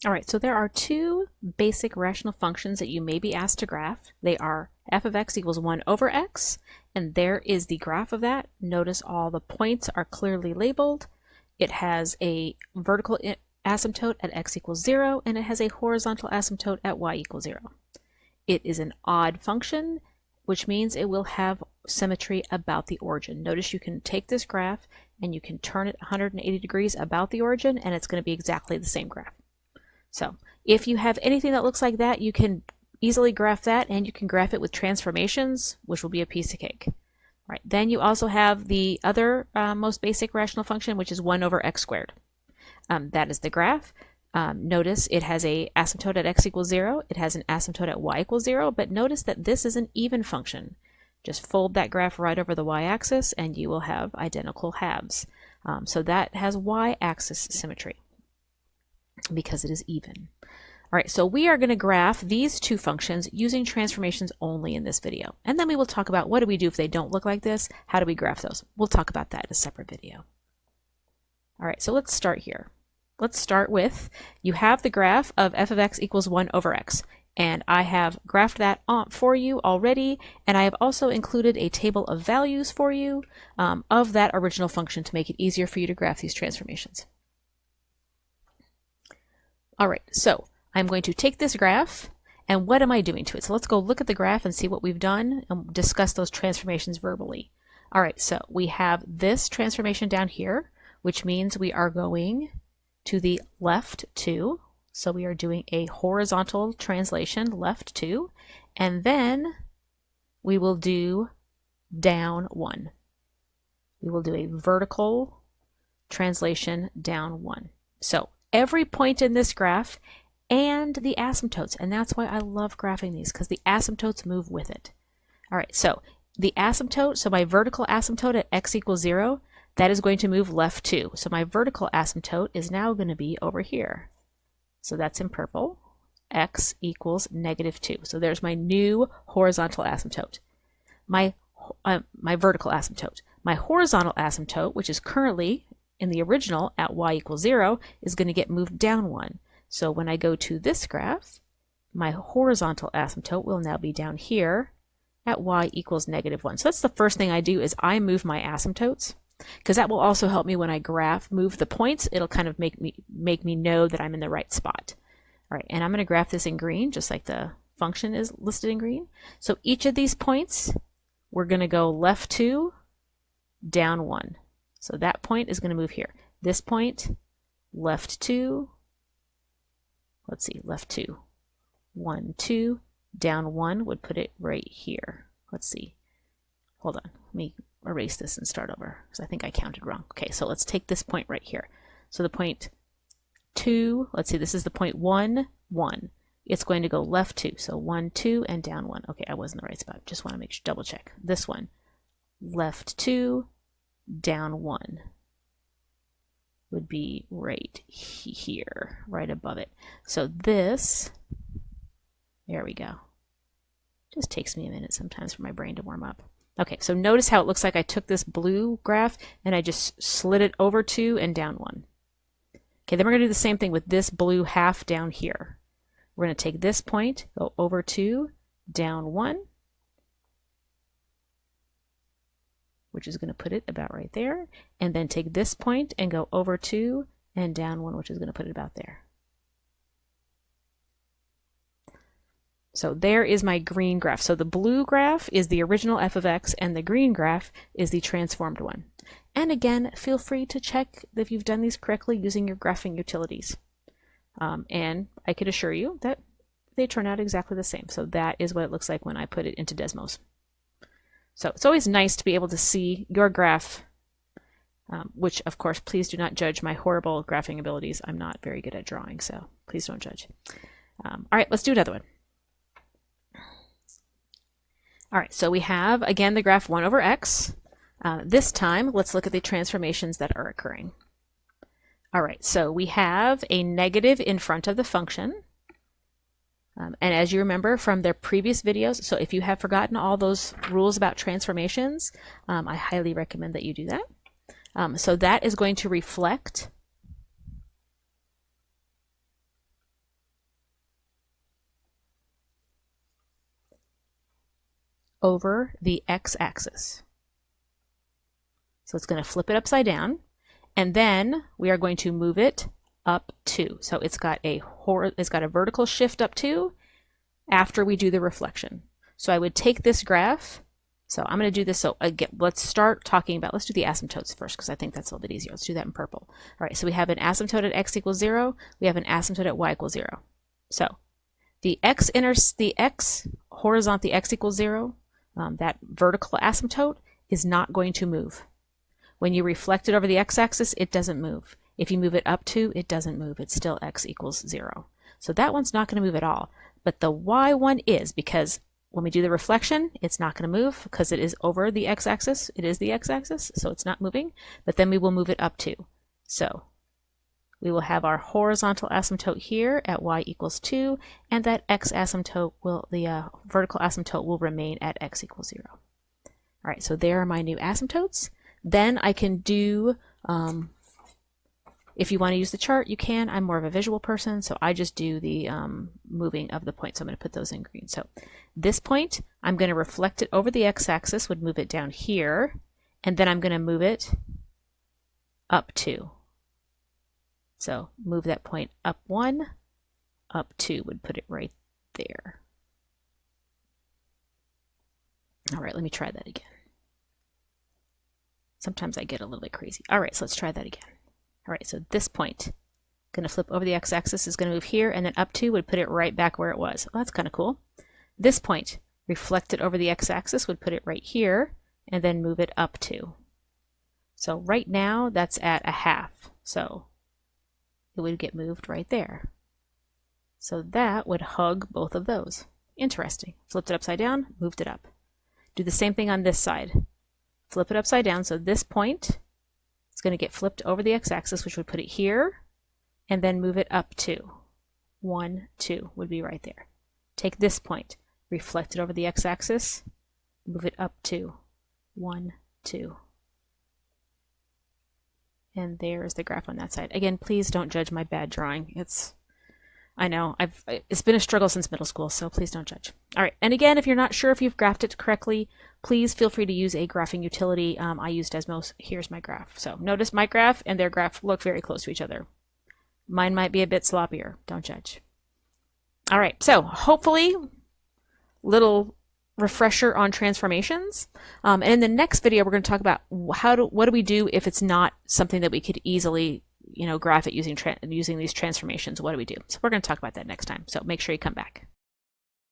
All right, so there are two basic rational functions that you may be asked to graph. They are f of x equals 1 over x, and there is the graph of that. Notice all the points are clearly labeled. It has a vertical asymptote at x equals 0, and it has a horizontal asymptote at y equals 0. It is an odd function, which means it will have symmetry about the origin. Notice you can take this graph and you can turn it 180 degrees about the origin, and it's going to be exactly the same graph. So if you have anything that looks like that, you can easily graph that, and you can graph it with transformations, which will be a piece of cake. Right. Then you also have the other most basic rational function, which is 1 over x squared. That is the graph. Notice it has a asymptote at x equals 0. It has an asymptote at y equals 0, but notice that this is an even function. Just fold that graph right over the y-axis, and you will have identical halves. So that has y-axis symmetry, because it is even. All right, so we are going to graph these two functions using transformations only in this video. And then we will talk about what do we do if they don't look like this? How do we graph those? We'll talk about that in a separate video. All right, so let's start here. Let's start with, you have the graph of f of x equals 1 over x. And I have graphed that for you already, and I have also included a table of values for you of that original function to make it easier for you to graph these transformations. All right, so I'm going to take this graph, and what am I doing to it? So let's go look at the graph and see what we've done and discuss those transformations verbally. All right, so we have this transformation down here, which means we are going to the left 2. So we are doing a horizontal translation, left 2, and then we will do down 1. We will do a vertical translation down 1. So every point in this graph and the asymptotes, and that's why I love graphing these, because the asymptotes move with it. All right, so the asymptote, so my vertical asymptote at x equals 0, that is going to move left 2. So my vertical asymptote is now going to be over here. So that's in purple, x equals -2. So there's my new horizontal asymptote. My vertical asymptote. My horizontal asymptote, which is currently in the original at y equals 0, is going to get moved down 1. So when I go to this graph, my horizontal asymptote will now be down here at y equals -1. So that's the first thing I do, is I move my asymptotes, because that will also help me when I move the points. It'll kind of make me know that I'm in the right spot. All right, and I'm going to graph this in green, just like the function is listed in green. So each of these points, we're going to go left 2, down 1. So that point is going to move here. This point, left 2, let's see, left 2, 1, 2, down 1 would put it right here. Let's see. Hold on, let me erase this and start over, because I think I counted wrong. Okay, so let's take this point right here. So the point 2, let's see, this is the point 1, 1. It's going to go left 2, so 1, 2, and down 1. Okay, I was in the right spot. Just want to make sure, double check. This one, left 2, down 1 would be right here, right above it. So this, there we go. Just takes me a minute sometimes for my brain to warm up. Okay, so notice how it looks like I took this blue graph and I just slid it over 2 and down 1. Okay, then we're going to do the same thing with this blue half down here. We're going to take this point, go over 2, down 1, which is going to put it about right there, and then take this point and go over 2 and down 1, which is going to put it about there. So there is my green graph. So the blue graph is the original f of x, and the green graph is the transformed one. And again, feel free to check if you've done these correctly using your graphing utilities. And I could assure you that they turn out exactly the same. So that is what it looks like when I put it into Desmos. So it's always nice to be able to see your graph, which of course, please do not judge my horrible graphing abilities. I'm not very good at drawing, so please don't judge. All right, let's do another one. All right, so we have, again, the graph 1 over x. This time, let's look at the transformations that are occurring. All right, so we have a negative in front of the function. And as you remember from their previous videos, so if you have forgotten all those rules about transformations, I highly recommend that you do that. So that is going to reflect over the x-axis. So it's going to flip it upside down, and then we are going to move it up 2. So it's got a vertical shift up 2 after we do the reflection. So I would take this graph. So I'm going to do this. So again, let's start talking about, let's do the asymptotes first, because I think that's a little bit easier. Let's do that in purple. All right, so we have an asymptote at x equals 0. We have an asymptote at y equals 0. So the x horizontal, the x equals 0, that vertical asymptote is not going to move. When you reflect it over the x-axis, it doesn't move. If you move it up 2, it doesn't move. It's still x equals 0. So that one's not going to move at all. But the y one is, because when we do the reflection, it's not going to move because it is over the x-axis. It is the x-axis, so it's not moving. But then we will move it up 2. So we will have our horizontal asymptote here at y equals 2, and that x asymptote will, the vertical asymptote will remain at x equals 0. All right, so there are my new asymptotes. Then I can do, if you want to use the chart, you can. I'm more of a visual person, so I just do the moving of the points. So I'm going to put those in green. So this point, I'm going to reflect it over the x-axis, would move it down here, and then I'm going to move it up 2. So move that point up 1, up 2 would put it right there. All right, let me try that again. Sometimes I get a little bit crazy. All right, so let's try that again. All right, so this point, going to flip over the x-axis, is going to move here, and then up 2 would put it right back where it was. Well, that's kind of cool. This point, reflect it over the x-axis, would put it right here, and then move it up 2. So right now, that's at a half. So it would get moved right there. So that would hug both of those. Interesting. Flipped it upside down, moved it up. Do the same thing on this side. Flip it upside down, so this point is going to get flipped over the x-axis, which would put it here, and then move it up 2. 1, 2 would be right there. Take this point, reflect it over the x-axis, move it up 2. 1, 2. And there is the graph on that side. Again, please don't judge my bad drawing. I know, it's been a struggle since middle school, so please don't judge. All right, and again, if you're not sure if you've graphed it correctly, please feel free to use a graphing utility. I use Desmos. Here's my graph. So notice my graph and their graph look very close to each other. Mine might be a bit sloppier. Don't judge. All right, so hopefully, little refresher on transformations. And in the next video, we're going to talk about what do we do if it's not something that we could easily graph it using these transformations. What do we do? So we're going to talk about that next time. So make sure you come back.